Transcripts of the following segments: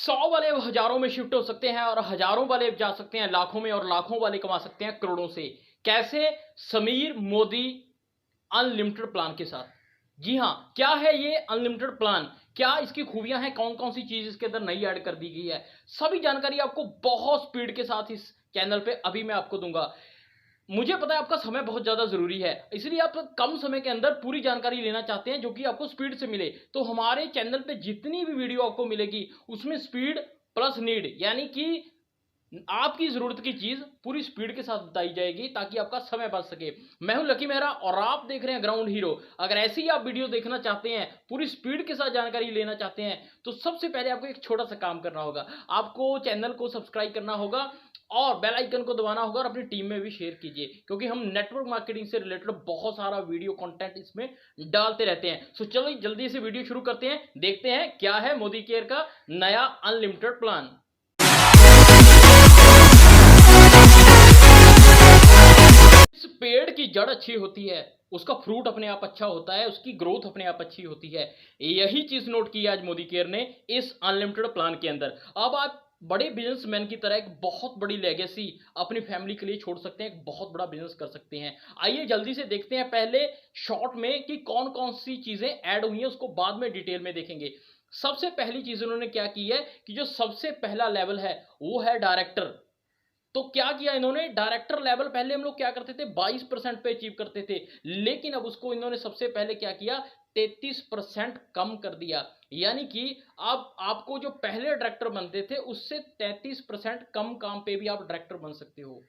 100 वाले अब हजारों में शिफ्ट हो सकते हैं और हजारों वाले जा सकते हैं लाखों में और लाखों वाले कमा सकते हैं करोड़ों से। कैसे? समीर मोदी अनलिमिटेड प्लान के साथ। जी हां, क्या है ये अनलिमिटेड प्लान, क्या इसकी खूबियां हैं, कौन कौन सी चीज इसके अंदर नई ऐड कर दी गई है, सभी जानकारी आपको बहुत स्पीड के साथ इस चैनल पे अभी मैं आपको दूंगा। मुझे पता है आपका समय बहुत ज्यादा जरूरी है, इसलिए आप कम समय के अंदर पूरी जानकारी लेना चाहते हैं जो कि आपको स्पीड से मिले। तो हमारे चैनल पे जितनी भी वीडियो आपको मिलेगी उसमें स्पीड प्लस नीड, यानी कि आपकी जरूरत की चीज पूरी स्पीड के साथ बताई जाएगी ताकि आपका समय बच सके। मैं हूं लकी मेहरा और आप देख रहे हैं ग्राउंड हीरो। अगर ऐसी ही आप वीडियो देखना चाहते हैं, पूरी स्पीड के साथ जानकारी लेना चाहते हैं, तो सबसे पहले आपको एक छोटा सा काम करना होगा। आपको चैनल को सब्सक्राइब करना होगा और बेल आइकन को दबाना होगा और अपनी टीम में भी शेयर कीजिए, क्योंकि हम नेटवर्क मार्केटिंग से रिलेटेड बहुत सारा वीडियो कंटेंट इसमें डालते रहते हैं। सो चलो जल्दी से वीडियो शुरू करते हैं, देखते हैं क्या है मोदी केयर का नया अनलिमिटेड प्लान। इस पेड़ की जड़ अच्छी होती है, उसका फ्रूट अपने आप अच्छा होता है, उसकी ग्रोथ अपने आप अच्छी होती है। यही चीज नोट की आज मोदी केयर ने इस अनलिमिटेड प्लान के अंदर। अब आप बड़े बिजनेसमैन की तरह एक बहुत बड़ी लेगेसी अपनी फैमिली के लिए छोड़ सकते हैं, एक बहुत बड़ा बिजनेस कर सकते हैं। आइए जल्दी से देखते हैं पहले शॉर्ट में कि कौन कौन सी चीजें ऐड हुई हैं, उसको बाद में डिटेल में देखेंगे। सबसे पहली चीज उन्होंने क्या की है कि जो सबसे पहला लेवल है वो है डायरेक्टर। तो क्या किया इन्होंने, डायरेक्टर लेवल पहले हम लोग क्या करते थे 22% पे अचीव करते थे, लेकिन अब उसको इन्होंने सबसे पहले क्या किया 33% कम कर दिया। यानी कि अब आपको जो पहले डायरेक्टर बनते थे उससे 33% कम काम पे भी आप डायरेक्टर बन सकते हो।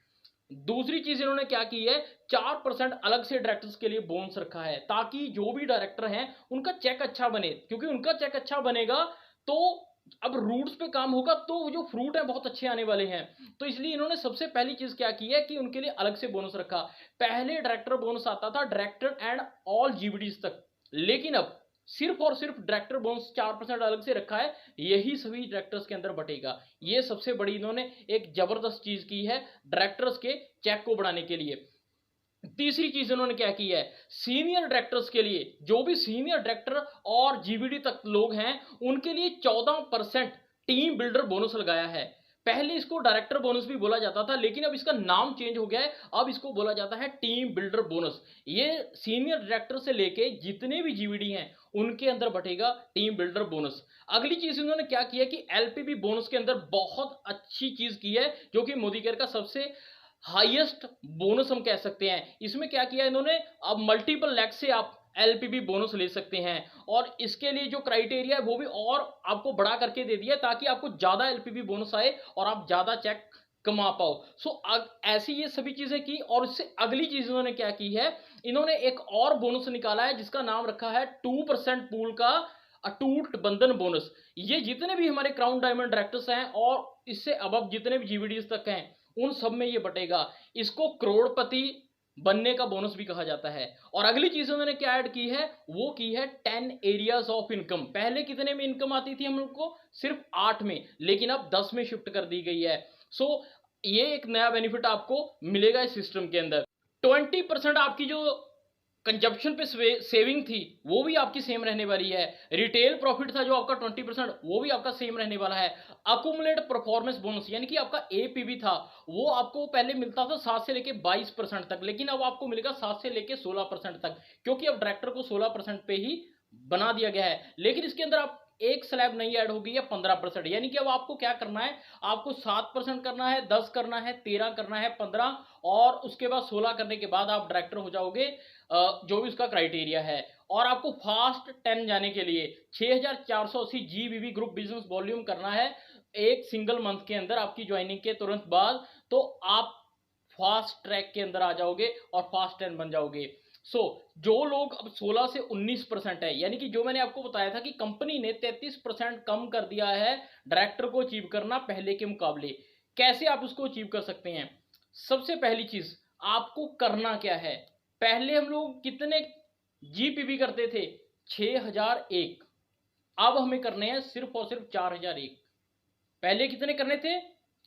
दूसरी चीज इन्होंने क्या की है, 4% अलग से डायरेक्टर्स के लिए बोनस रखा है, ताकि जो भी डायरेक्टर हैं उनका चेक अच्छा बने, क्योंकि उनका चेक अच्छा बनेगा तो अब रूट्स पे काम होगा तो जो फ्रूट है बहुत अच्छे आने वाले हैं। तो इसलिए इन्होंने सबसे पहली चीज क्या की है कि उनके लिए अलग से बोनस रखा। पहले डायरेक्टर बोनस आता था डायरेक्टर एंड ऑल जीबीडीज तक, लेकिन अब सिर्फ और सिर्फ डायरेक्टर बोनस 4% अलग से रखा है, यही सभी डायरेक्टर्स के अंदर बटेगा। ये सबसे बड़ी इन्होंने एक जबरदस्त चीज की है डायरेक्टर्स के चेक को बढ़ाने के लिए। तीसरी चीज उन्होंने क्या की है, सीनियर डायरेक्टर्स के लिए, जो भी सीनियर डायरेक्टर और जीबीडी तक लोग हैं उनके लिए 14% टीम बिल्डर बोनस लगाया है। पहले इसको डायरेक्टर बोनस भी बोला जाता था, लेकिन अब इसका नाम चेंज हो गया है, अब इसको बोला जाता है टीम बिल्डर बोनस। ये सीनियर डायरेक्टर से लेके जितने भी जीबीडी हैं उनके अंदर बटेगा टीम बिल्डर बोनस। अगली चीज इन्होंने क्या किया कि एलपीबी बोनस के अंदर बहुत अच्छी चीज की है, जो कि मोदी केयर का सबसे हाईएस्ट बोनस हम कह सकते हैं। इसमें क्या किया इन्होंने, अब मल्टीपल लैख से आप एलपीबी बोनस ले सकते हैं, और इसके लिए जो क्राइटेरिया है वो भी और आपको बढ़ा करके दे दिया ताकि आपको ज्यादा एलपीबी बोनस आए और आप ज्यादा चेक कमा पाओ। सो ऐसी ये सभी चीजें की। और इससे अगली चीज इन्होंने क्या की है, इन्होंने एक और बोनस निकाला है जिसका नाम रखा है 2% पूल का अटूट बंधन बोनस। ये जितने भी हमारे क्राउन डायमंड डायरेक्टर्स हैं और इससे अब जितने भी जीवीडीज तक हैं उन सब में ये बटेगा। इसको करोड़पति बनने का बोनस भी कहा जाता है। और अगली चीज उन्होंने क्या ऐड की है, वो की है 10 एरियाज ऑफ इनकम। पहले कितने में इनकम आती थी हम लोग को, सिर्फ 8 में, लेकिन अब 10 में शिफ्ट कर दी गई है। सो ये एक नया बेनिफिट आपको मिलेगा इस सिस्टम के अंदर। 20% आपकी जो कंजप्शन पे सेविंग थी वो भी आपकी सेम रहने वाली है। रिटेल प्रॉफिट था जो आपका 20%, वो भी आपका सेम रहने वाला है। अकुमुलेट परफॉर्मेंस बोनस यानी कि आपका एपीवी था वो आपको पहले मिलता था 7 से लेके 22% तक, लेकिन अब आपको मिलेगा 7 से लेके 16% तक, क्योंकि अब डायरेक्टर को 16% पे ही बना दिया गया है। लेकिन इसके अंदर आप एक स्लैब नहीं ऐड होगी है 15%, यानी कि अब आपको क्या करना है, आपको 7% करना है, 10 करना है, 13 करना है, 15, और उसके बाद 16 करने के बाद आप डायरेक्टर हो जाओगे, जो भी उसका क्राइटेरिया है। और आपको फास्ट 10 जाने के लिए 6480 जीबीबी ग्रुप बिजनेस वॉल्यूम करना है एक सिंगल मंथ के अंदर आपकी ज्वाइनिंग के तुरंत बाद, तो आप फास्ट ट्रैक के अंदर आ जाओगे और फास्ट 10 बन जाओगे। जो लोग अब 16 से 19% है, यानी कि जो मैंने आपको बताया था कि कंपनी ने 33% कम कर दिया है डायरेक्टर को अचीव करना पहले के मुकाबले। कैसे आप उसको अचीव कर सकते हैं, सबसे पहली चीज आपको करना क्या है, पहले हम लोग कितने जीपीवी करते थे 6001, अब हमें करने हैं सिर्फ और सिर्फ 4001। पहले कितने करने थे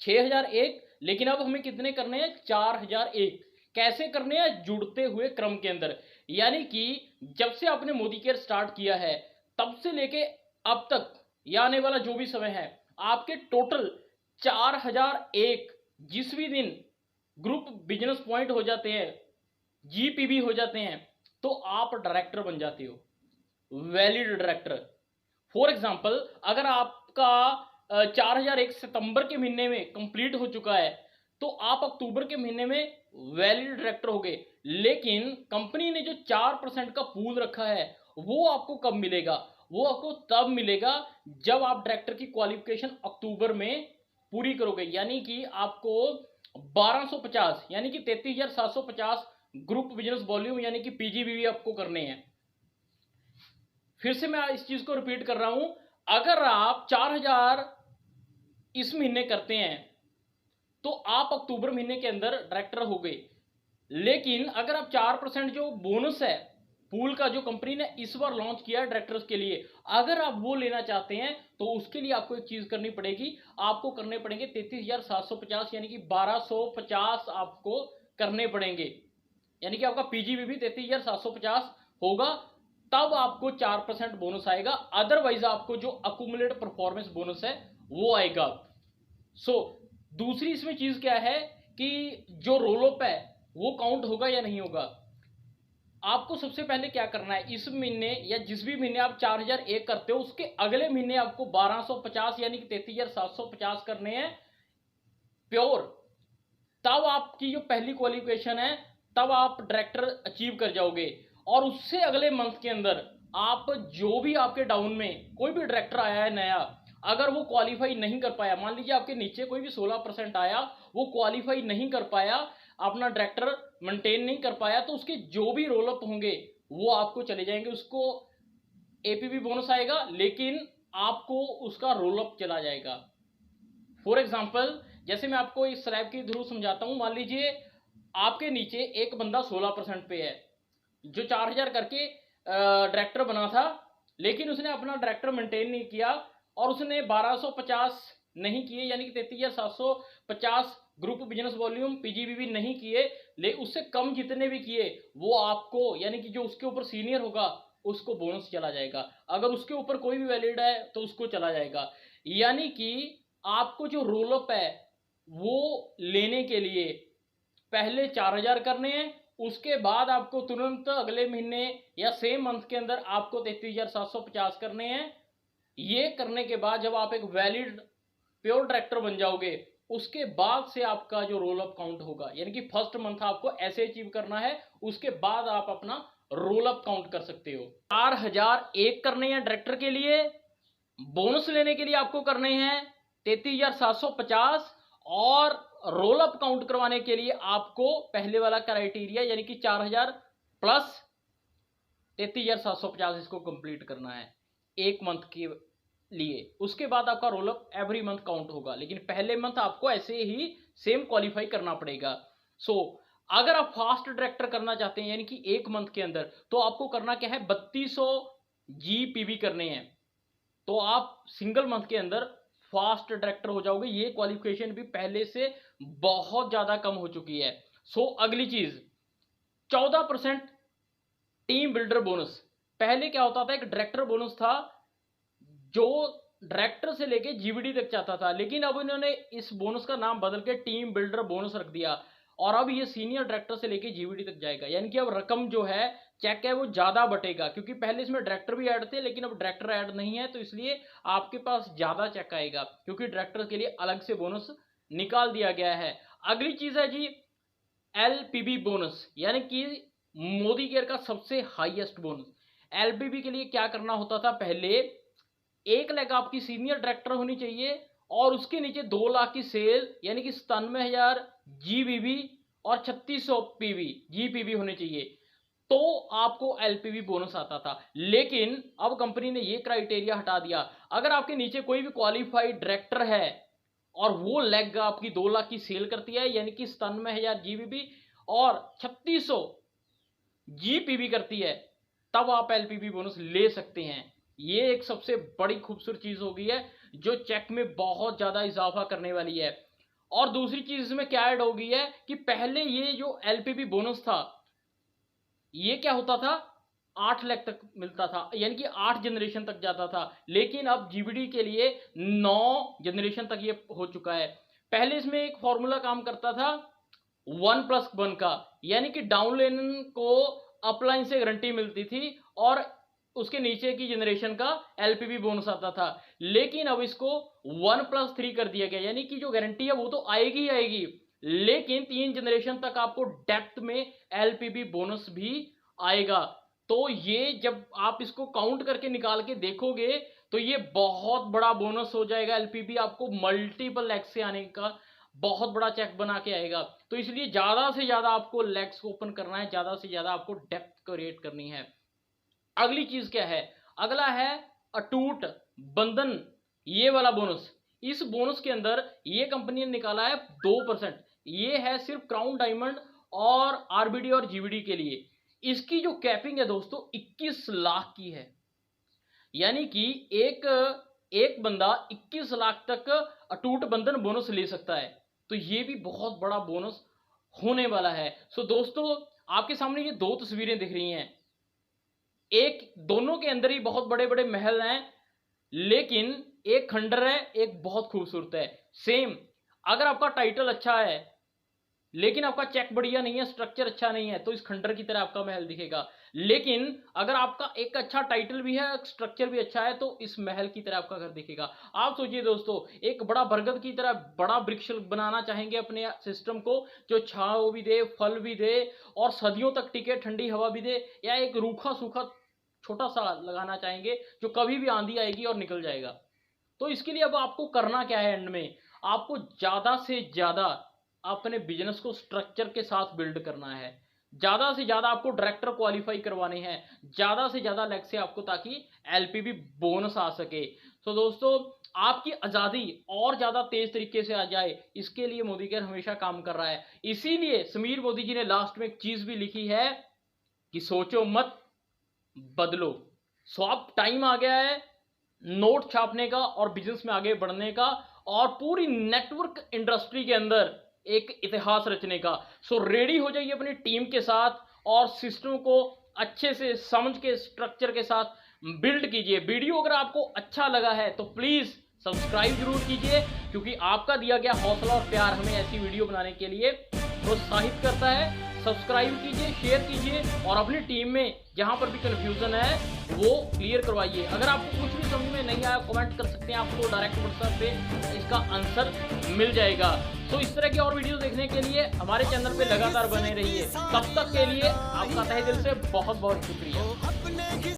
6001, लेकिन अब हमें कितने करने हैं 4001। कैसे करने हैं, जुड़ते हुए क्रम के अंदर। यानी कि जब से आपने मोदी केयर स्टार्ट किया है तब से लेके अब तक या आने वाला जो भी समय है, आपके टोटल 4001 जिस भी दिन ग्रुप बिजनेस पॉइंट हो जाते हैं, जीपीबी हो जाते हैं, तो आप डायरेक्टर बन जाते हो, वैलिड डायरेक्टर। फॉर एग्जाम्पल, अगर आपका 4001 सितंबर के महीने में कंप्लीट हो चुका है तो आप अक्टूबर के महीने में वैलिड डायरेक्टर हो गए। लेकिन कंपनी ने जो 4% का पूल रखा है वो आपको कब मिलेगा? वो आपको तब मिलेगा जब आप डायरेक्टर की क्वालिफिकेशन अक्टूबर में पूरी करोगे, यानी कि आपको 1250 यानी कि 33,750 ग्रुप बिजनेस वॉल्यूम यानी कि पीजीबीवी आपको करने हैं। फिर से मैं इस चीज को रिपीट कर रहा हूं, अगर आप 4000 इस महीने करते हैं तो आप अक्टूबर महीने के अंदर डायरेक्टर हो गए। लेकिन अगर आप 4% जो बोनस है पूल का जो कंपनी ने इस बार लॉन्च किया है डायरेक्टर्स के लिए, अगर आप वो लेना चाहते हैं तो उसके लिए आपको एक चीज करनी पड़ेगी, आपको करने पड़ेंगे 33,750 यानी कि 1250 आपको करने पड़ेंगे, यानी कि आपका पीजीबीवी 33,750 होगा, तब आपको 4% बोनस आएगा। अदरवाइज आपको जो अक्यूमुलेट परफॉर्मेंस बोनस है वो आएगा। दूसरी इसमें चीज क्या है कि जो रोल अप है वो काउंट होगा या नहीं होगा। आपको सबसे पहले क्या करना है, इस महीने या जिस भी महीने आप 4001 करते हो उसके अगले महीने आपको 1250 यानी कि 33,750 करने हैं प्योर। तब आपकी जो पहली क्वालिफिकेशन है तब आप डायरेक्टर अचीव कर जाओगे। और उससे अगले मंथ के अंदर आप जो भी आपके डाउन में कोई भी डायरेक्टर आया है नया, अगर वो क्वालिफाई नहीं कर पाया, मान लीजिए आपके नीचे कोई भी 16% आया, वो क्वालिफाई नहीं कर पाया, अपना डायरेक्टर मेंटेन नहीं कर पाया, तो उसके जो भी रोल अप होंगे वो आपको चले जाएंगे, उसको एपीबी बोनस आएगा लेकिन आपको उसका रोल अप चला जाएगा। फॉर एग्जाम्पल, जैसे मैं आपको इस स्लैब के थ्रू समझाता हूं, मान लीजिए आपके नीचे एक बंदा 16% पे है जो 4000 करके डायरेक्टर बना था, लेकिन उसने अपना डायरेक्टर मेंटेन नहीं किया और उसने 1250 नहीं किए यानी कि 33,750 ग्रुप बिजनेस वॉल्यूम पीजीबीवी नहीं किए, ले उससे कम जितने भी किए वो आपको यानी कि जो उसके ऊपर सीनियर होगा उसको बोनस चला जाएगा, अगर उसके ऊपर कोई भी वैलिड है तो उसको चला जाएगा। यानी कि आपको जो रोल अप है वो लेने के लिए पहले 4000 करने हैं, उसके बाद आपको तुरंत अगले महीने या सेम मंथ के अंदर आपको 33,750 करने हैं। ये करने के बाद जब आप एक वैलिड प्योर डायरेक्टर बन जाओगे उसके बाद से आपका जो रोल अप काउंट होगा, यानी कि फर्स्ट मंथ आपको ऐसे अचीव करना है, उसके बाद आप अपना रोल अप काउंट कर सकते हो। 4001 करने हैं डायरेक्टर के लिए, बोनस लेने के लिए आपको करने हैं 33,750 और रोल अप काउंट करवाने के लिए आपको पहले वाला क्राइटेरिया यानी कि 4000 प्लस 33,750 इसको कंप्लीट करना है एक मंथ के लिए। उसके बाद आपका roll up every month count होगा, लेकिन पहले मंथ आपको ऐसे ही सेम क्वालिफाई करना पड़ेगा। अगर आप फास्ट डायरेक्टर करना चाहते हैं यानी कि एक मंथ के अंदर, तो आपको करना क्या है, 3200 जीपीबी करने हैं, तो आप सिंगल मंथ के अंदर फास्ट डायरेक्टर हो जाओगे। ये क्वालिफिकेशन भी पहले से बहुत ज्यादा कम हो चुकी है। अगली चीज 14% टीम बिल्डर बोनस। पहले क्या होता था, एक डायरेक्टर बोनस था जो डायरेक्टर से लेके जीवीडी तक जाता था, लेकिन अब इन्होंने इस बोनस का नाम बदल के टीम बिल्डर बोनस रख दिया और अब ये सीनियर डायरेक्टर से लेके जीवीडी तक जाएगा, यानी कि अब रकम जो है चेक है वो ज्यादा बटेगा, क्योंकि पहले इसमें डायरेक्टर भी ऐड थे लेकिन अब डायरेक्टर ऐड नहीं है, तो इसलिए आपके पास ज्यादा चेक आएगा क्योंकि डायरेक्टर के लिए अलग से बोनस निकाल दिया गया है। अगली चीज है जी एलपीबी बोनस, यानी कि मोदी केयर का सबसे हाईएस्ट बोनस। एलपीबी के लिए क्या करना होता था, पहले 1 लाख आपकी सीनियर डायरेक्टर होनी चाहिए और उसके नीचे 2 लाख की सेल यानी कि 97,000 जीबीबी और 3600 पीवी जीपीवी होने चाहिए, तो आपको एलपीवी बोनस आता था। लेकिन अब कंपनी ने ये क्राइटेरिया हटा दिया, अगर आपके नीचे कोई भी क्वालिफाइड डायरेक्टर है और वो लेग आपकी 2 लाख की सेल करती है यानी कि 97,000 जीबीबी और 3600 जीपीवी करती है, तब आप एलपीवी बोनस ले सकते हैं। ये एक सबसे बड़ी खूबसूरत चीज हो गई है जो चेक में बहुत ज्यादा इजाफा करने वाली है। और दूसरी चीज इसमें क्या ऐड हो गई है कि पहले ये जो एलपीवी बोनस था ये क्या होता था, 8 लाख तक मिलता था, यानी कि 8 जनरेशन तक जाता था। लेकिन अब जीबीडी के लिए 9 जनरेशन तक ये हो चुका है। पहले इसमें एक फॉर्मूला काम करता था 1+1 का, यानी कि डाउनलाइन को अपलाइन से गारंटी मिलती थी और उसके नीचे की जनरेशन का एलपीबी बोनस आता था। लेकिन अब इसको 1+3 कर दिया गया, यानी कि जो गारंटी है वो तो आएगी ही आएगी, लेकिन 3 जनरेशन तक आपको डेप्थ में एलपीबी बोनस भी आएगा। तो ये जब आप इसको काउंट करके निकाल के देखोगे तो ये बहुत बड़ा बोनस हो जाएगा। एलपीबी आपको मल्टीपल एक्स से आने का बहुत बड़ा चेक बना के आएगा। तो इसलिए ज्यादा से ज्यादा आपको लेग्स ओपन करना है, ज्यादा से ज्यादा आपको डेप्थ क्रिएट करनी है। अगली चीज क्या है? अगला है अटूट बंधन, ये वाला बोनस। इस बोनस के अंदर ये कंपनी ने निकाला है 2%। ये है सिर्फ क्राउन डायमंड और आरबीडी और जीबीडी के लिए। इसकी जो कैपिंग है दोस्तों 21 लाख की है, यानी कि एक बंदा 21 लाख तक अटूट बंधन बोनस ले सकता है। तो ये भी बहुत बड़ा बोनस होने वाला है। सो दोस्तों, आपके सामने ये 2 तस्वीरें दिख रही हैं। एक दोनों के अंदर ही बहुत बड़े बड़े महल हैं, लेकिन एक खंडर है, एक बहुत खूबसूरत है। सेम, अगर आपका टाइटल अच्छा है लेकिन आपका चेक बढ़िया नहीं है, स्ट्रक्चर अच्छा नहीं है, तो इस खंडर की तरह आपका महल दिखेगा। लेकिन अगर आपका एक अच्छा टाइटल भी है, स्ट्रक्चर भी अच्छा है, तो इस महल की तरह आपका घर दिखेगा। आप सोचिए दोस्तों, एक बड़ा बरगद की तरह बड़ा वृक्ष बनाना चाहेंगे अपने सिस्टम को, जो छांव भी दे, फल भी दे और सदियों तक टिके, ठंडी हवा भी दे, या एक रूखा सूखा छोटा सा लगाना चाहेंगे जो कभी भी आंधी आएगी और निकल जाएगा। तो इसके लिए अब आपको करना क्या है? एंड में आपको ज्यादा से ज्यादा अपने बिजनेस को स्ट्रक्चर के साथ बिल्ड करना है। ज्यादा से ज्यादा आपको डायरेक्टर क्वालिफाई करवाने हैं, ज्यादा से ज्यादा लेग से आपको, ताकि एलपीबी बोनस आ सके। तो दोस्तों, आपकी आजादी और ज्यादा तेज तरीके से आ जाए, इसके लिए मोदी केयर हमेशा काम कर रहा है। इसीलिए समीर मोदी जी ने लास्ट में एक चीज भी लिखी है कि सोचो मत, बदलो। सो अब टाइम आ गया है नोट छापने का और बिजनेस में आगे बढ़ने का और पूरी नेटवर्क इंडस्ट्री के अंदर एक इतिहास रचने का। सो रेडी हो जाइए अपनी टीम के साथ और सिस्टम को अच्छे से समझ के स्ट्रक्चर के साथ बिल्ड कीजिए। वीडियो अगर आपको अच्छा लगा है तो प्लीज सब्सक्राइब जरूर कीजिए, क्योंकि आपका दिया गया हौसला और प्यार हमें ऐसी वीडियो बनाने के लिए प्रोत्साहित करता है। सब्सक्राइब कीजिए, शेयर कीजिए और अपनी टीम में जहां पर भी कंफ्यूजन है वो क्लियर करवाइए। अगर आपको कुछ भी समझ में नहीं आया, कमेंट कर सकते हैं, आपको डायरेक्ट व्हाट्सएप पे इसका आंसर मिल जाएगा। तो इस तरह की और वीडियो देखने के लिए हमारे चैनल पे लगातार बने रहिए। तब तक के लिए आपका तहे दिल से बहुत बहुत शुक्रिया।